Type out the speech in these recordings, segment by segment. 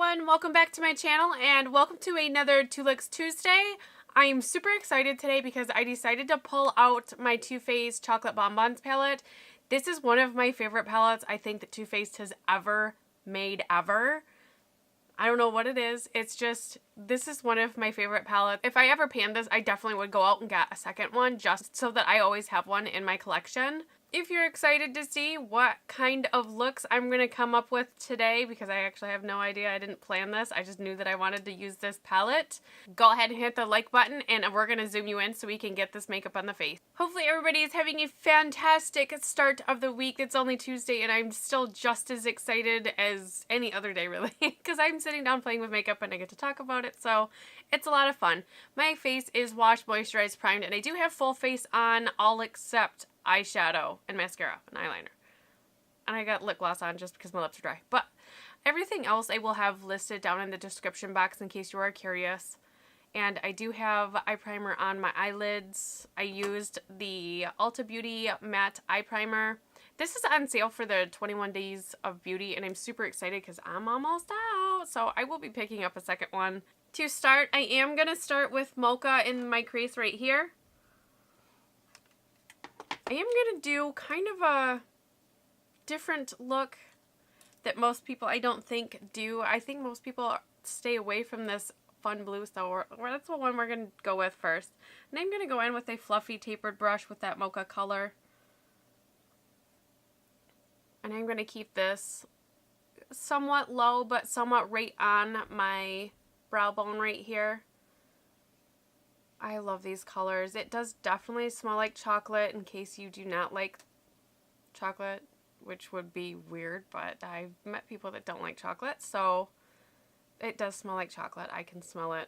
everyone, welcome back to my channel and welcome to another Two Looks Tuesday. I am super excited today because I decided to pull out my Too Faced Chocolate Bonbons palette. This is one of my favorite palettes I think that Too Faced has ever made ever. I don't know what it is. It's just, this is one of my favorite palettes. If I ever pan this, I definitely would go out and get a second one just so that I always have one in my collection. If you're excited to see what kind of looks I'm going to come up with today, because I actually have no idea, I didn't plan this, I just knew that I wanted to use this palette, go ahead and hit the like button and we're going to zoom you in so we can get this makeup on the face. Hopefully everybody is having a fantastic start of the week. It's only Tuesday and I'm still just as excited as any other day really, because I'm sitting down playing with makeup and I get to talk about it, so it's a lot of fun. My face is washed, moisturized, primed, and I do have full face on, all except eyeshadow and mascara and eyeliner. And I got lip gloss on just because my lips are dry. But everything else I will have listed down in the description box in case you are curious. And I do have eye primer on my eyelids. I used the Ulta Beauty Matte Eye Primer. This is on sale for the 21 Days of Beauty and I'm super excited because I'm almost out. So I will be picking up a second one. To start, I am going to start with Mocha in my crease right here. I am going to do kind of a different look that most people I don't think do. I think most people stay away from this fun blue, so that's the one we're going to go with first. And I'm going to go in with a fluffy tapered brush with that mocha color. And I'm going to keep this somewhat low, but somewhat right on my brow bone right here. I love these colors. It does definitely smell like chocolate in case you do not like chocolate, which would be weird, but I've met people that don't like chocolate, so it does smell like chocolate. I can smell it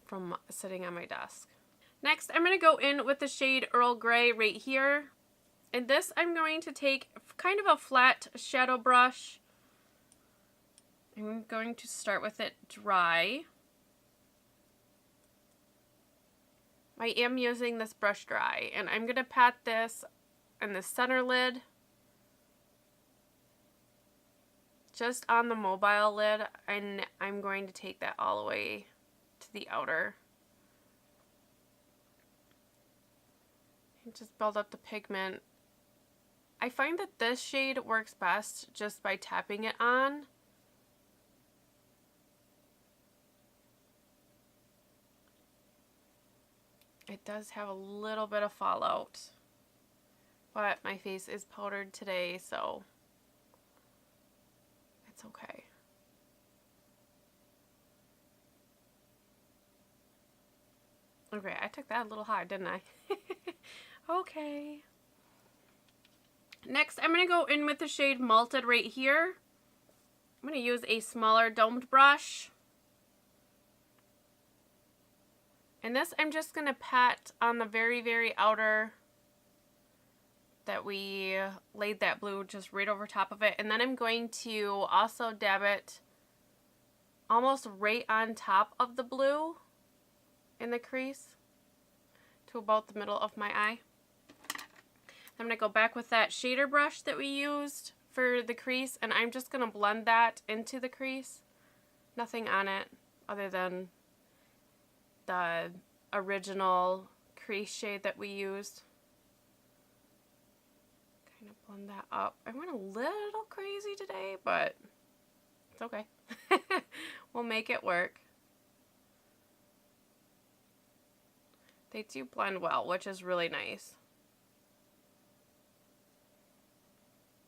from sitting on my desk. Next, I'm going to go in with the shade Earl Grey right here. And this I'm going to take kind of a flat shadow brush. I'm going to start with it dry. I am using this brush dry, and I'm going to pat this in the center lid, just on the mobile lid, and I'm going to take that all the way to the outer. And just build up the pigment. I find that this shade works best just by tapping it on. It does have a little bit of fallout, but my face is powdered today, so it's okay. Okay, I took that a little high, didn't I? Okay. Next, I'm going to go in with the shade Malted right here. I'm going to use a smaller domed brush. And this I'm just going to pat on the very, very outer that we laid that blue just right over top of it. And then I'm going to also dab it almost right on top of the blue in the crease to about the middle of my eye. I'm going to go back with that shader brush that we used for the crease, and I'm just going to blend that into the crease. Nothing on it other than the original crease shade that we used. Kind of blend that up. I went a little crazy today, but it's okay. We'll make it work. They do blend well, which is really nice.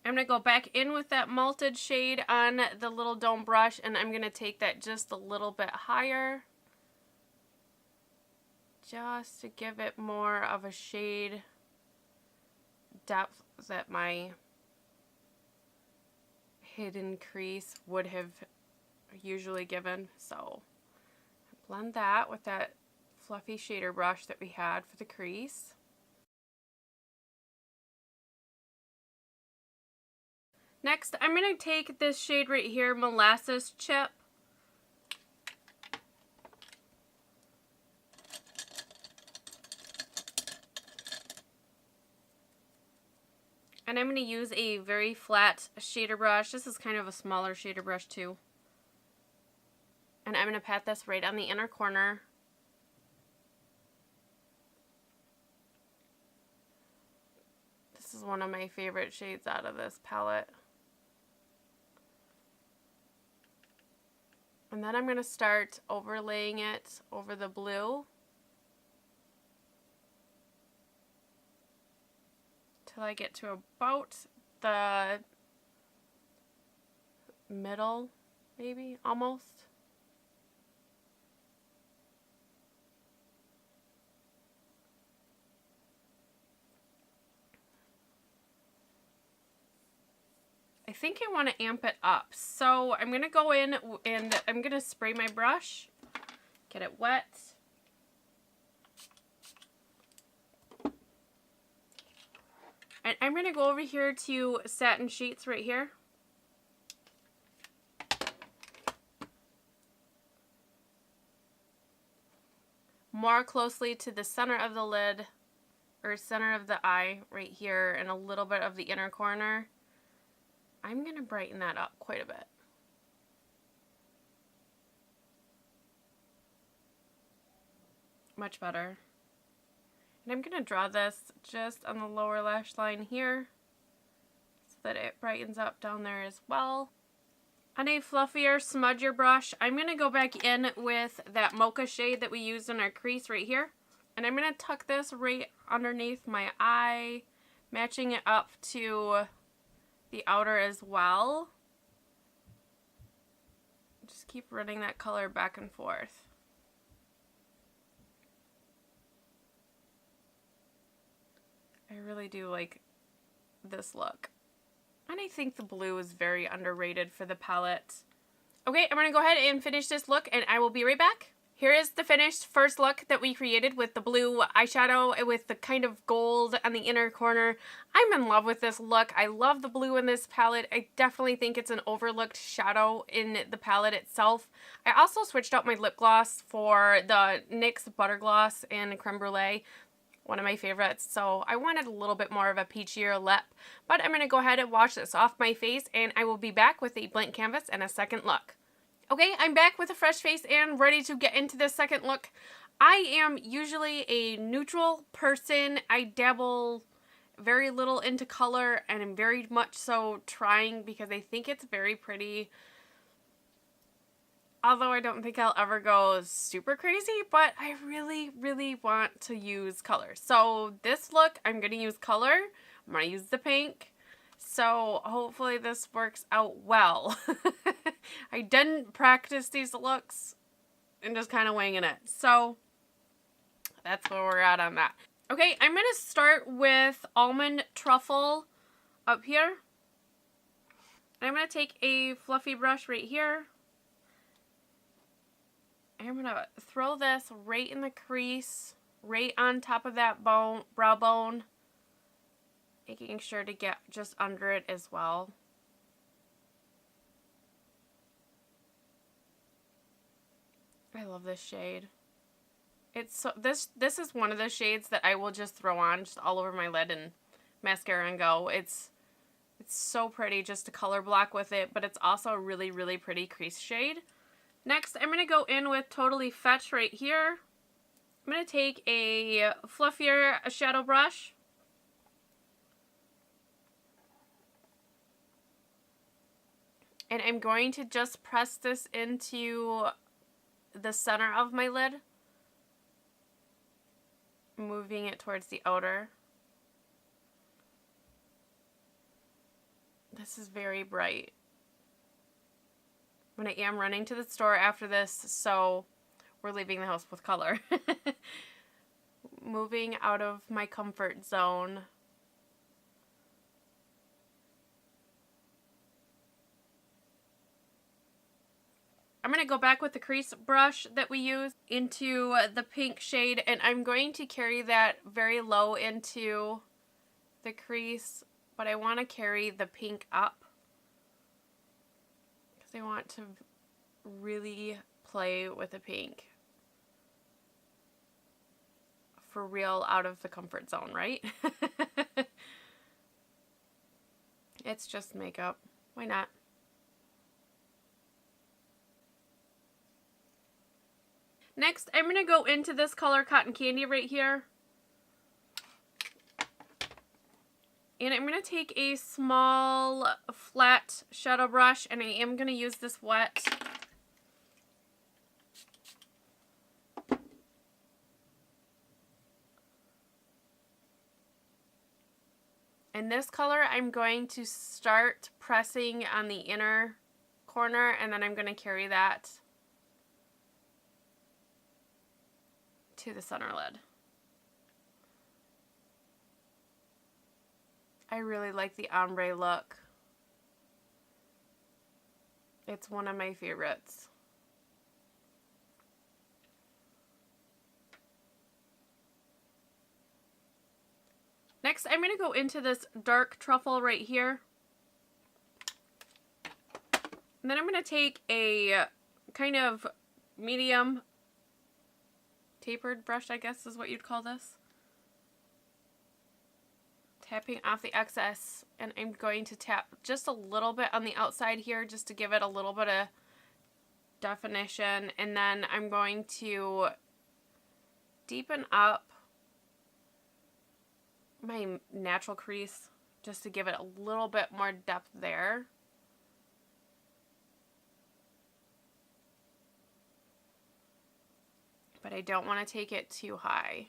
I'm going to go back in with that malted shade on the little dome brush, and I'm going to take that just a little bit higher, just to give it more of a shade depth that my hidden crease would have usually given. So blend that with that fluffy shader brush that we had for the crease. Next, I'm going to take this shade right here, Molasses Chip. And I'm going to use a very flat shader brush. This is kind of a smaller shader brush too. And I'm going to pat this right on the inner corner. This is one of my favorite shades out of this palette. And then I'm going to start overlaying it over the blue till I get to about the middle, maybe, almost. I think I want to amp it up. So I'm going to go in and I'm going to spray my brush, get it wet. And I'm going to go over here to Satin Sheets right here. More closely to the center of the lid, or center of the eye right here, and a little bit of the inner corner. I'm going to brighten that up quite a bit. Much better. And I'm going to draw this just on the lower lash line here so that it brightens up down there as well. On a fluffier, smudgier brush, I'm going to go back in with that mocha shade that we used in our crease right here. And I'm going to tuck this right underneath my eye, matching it up to the outer as well. Just keep running that color back and forth. I really do like this look. And I think the blue is very underrated for the palette. Okay, I'm going to go ahead and finish this look and I will be right back. Here is the finished first look that we created with the blue eyeshadow with the kind of gold on the inner corner. I'm in love with this look. I love the blue in this palette. I definitely think it's an overlooked shadow in the palette itself. I also switched out my lip gloss for the NYX Butter Gloss in Creme Brulee. One of my favorites, so I wanted a little bit more of a peachier lip, but I'm going to go ahead and wash this off my face and I will be back with a blank canvas and a second look. Okay, I'm back with a fresh face and ready to get into this second look. I am usually a neutral person. I dabble very little into color and I'm very much so trying because I think it's very pretty. Although I don't think I'll ever go super crazy, but I really, really want to use color. So this look, I'm going to use color. I'm going to use the pink. So hopefully this works out well. I didn't practice these looks and just kind of winging it. So that's where we're at on that. Okay, I'm going to start with Almond Truffle up here. I'm going to take a fluffy brush right here. I'm going to throw this right in the crease, right on top of that bone, brow bone, making sure to get just under it as well. I love this shade. It's so this is one of the shades that I will just throw on just all over my lid and mascara and go. It's so pretty just to color block with it, but it's also a really, really pretty crease shade. Next, I'm going to go in with Totally Fetch right here. I'm going to take a fluffier shadow brush. And I'm going to just press this into the center of my lid, moving it towards the outer. This is very bright. When I am running to the store after this, so we're leaving the house with color. Moving out of my comfort zone. I'm going to go back with the crease brush that we used into the pink shade, and I'm going to carry that very low into the crease, but I want to carry the pink up. I want to really play with the pink. For real, out of the comfort zone, right? It's just makeup. Why not? Next, I'm going to go into this color Cotton Candy right here. And I'm going to take a small flat shadow brush, and I am going to use this wet. In this color, I'm going to start pressing on the inner corner, and then I'm going to carry that to the center lid. I really like the ombre look. It's one of my favorites. Next, I'm going to go into this dark truffle right here. And then I'm going to take a kind of medium tapered brush, I guess is what you'd call this. Tapping off the excess, and I'm going to tap just a little bit on the outside here just to give it a little bit of definition, and then I'm going to deepen up my natural crease just to give it a little bit more depth there. But I don't want to take it too high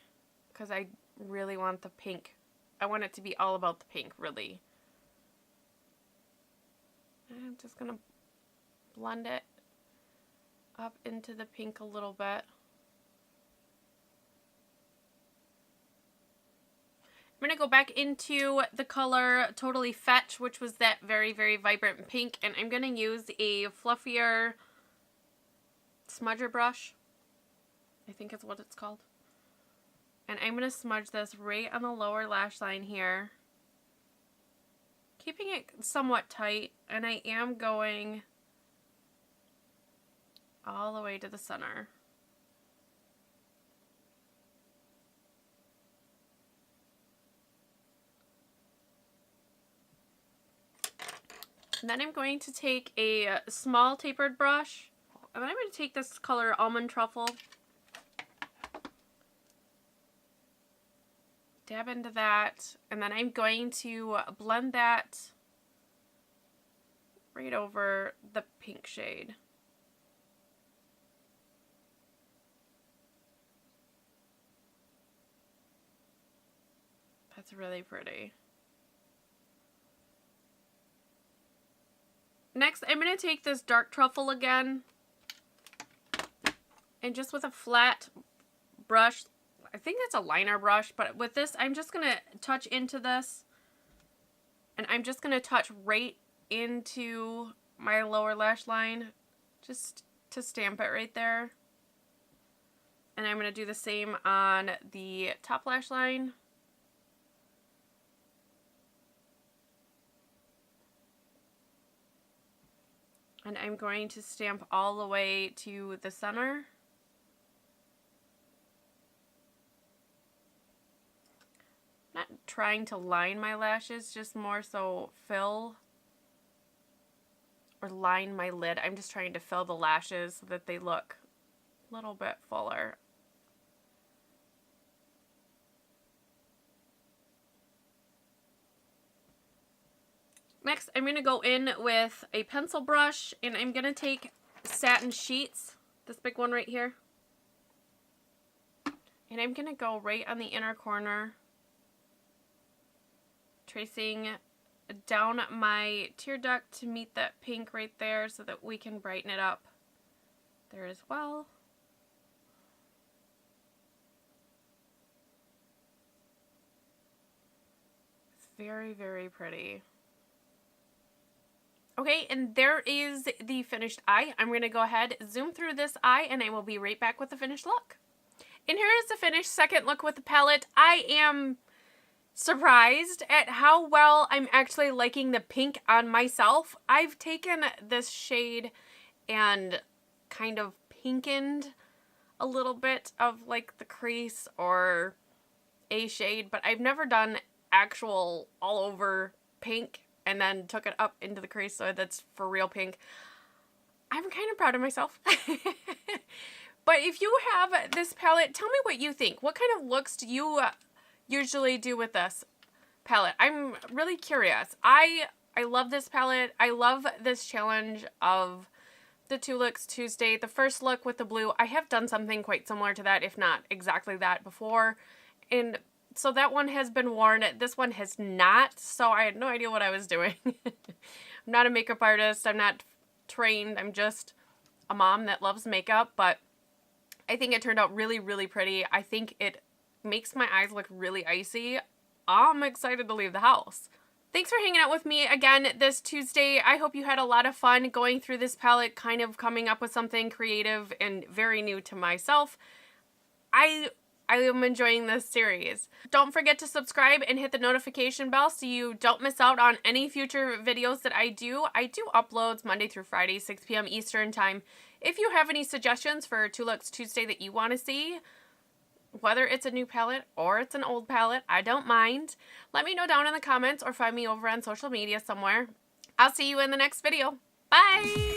because I really want the pink. I want it to be all about the pink, really. I'm just going to blend it up into the pink a little bit. I'm going to go back into the color Totally Fetch, which was that very, very vibrant pink, and I'm going to use a fluffier smudger brush. I think is what it's called. And I'm going to smudge this right on the lower lash line here, keeping it somewhat tight, and I am going all the way to the center. And then I'm going to take a small tapered brush, and then I'm going to take this color Almond Truffle, dab into that, and then I'm going to blend that right over the pink shade. That's really pretty. Next, I'm going to take this dark truffle again, and just with a flat brush, I think that's a liner brush, but with this, I'm just going to touch into this, and I'm just going to touch right into my lower lash line, just to stamp it right there. And I'm going to do the same on the top lash line. And I'm going to stamp all the way to the center. Not trying to line my lashes, just more so fill or line my lid. I'm just trying to fill the lashes so that they look a little bit fuller. Next, I'm going to go in with a pencil brush, and I'm going to take Satin Sheets, this big one right here, and I'm going to go right on the inner corner, tracing down my tear duct to meet that pink right there so that we can brighten it up there as well. It's very, very pretty. Okay, and there is the finished eye. I'm going to go ahead, zoom through this eye, and I will be right back with the finished look. And here is the finished second look with the palette. I am surprised at how well I'm actually liking the pink on myself. I've taken this shade and kind of pinkened a little bit of like the crease or a shade, but I've never done actual all over pink and then took it up into the crease so that's for real pink. I'm kind of proud of myself. But if you have this palette, tell me what you think. What kind of looks do you usually do with this palette? I'm really curious. I love this palette. I love this challenge of the 2 Looks Tuesday. The first look with the blue, I have done something quite similar to that, if not exactly that before. And so that one has been worn. This one has not, so I had no idea what I was doing. I'm not a makeup artist. I'm not trained. I'm just a mom that loves makeup, but I think it turned out really, really pretty. I think it makes my eyes look really icy. I'm excited to leave the house. Thanks for hanging out with me again this Tuesday. I hope you had a lot of fun going through this palette, kind of coming up with something creative and very new to myself. I am enjoying this series. Don't forget to subscribe and hit the notification bell so you don't miss out on any future videos that I do. I do uploads Monday through Friday, 6 p.m. Eastern time. If you have any suggestions for 2 Looks Tuesday that you want to see, whether it's a new palette or it's an old palette, I don't mind. Let me know down in the comments or find me over on social media somewhere. I'll see you in the next video. Bye!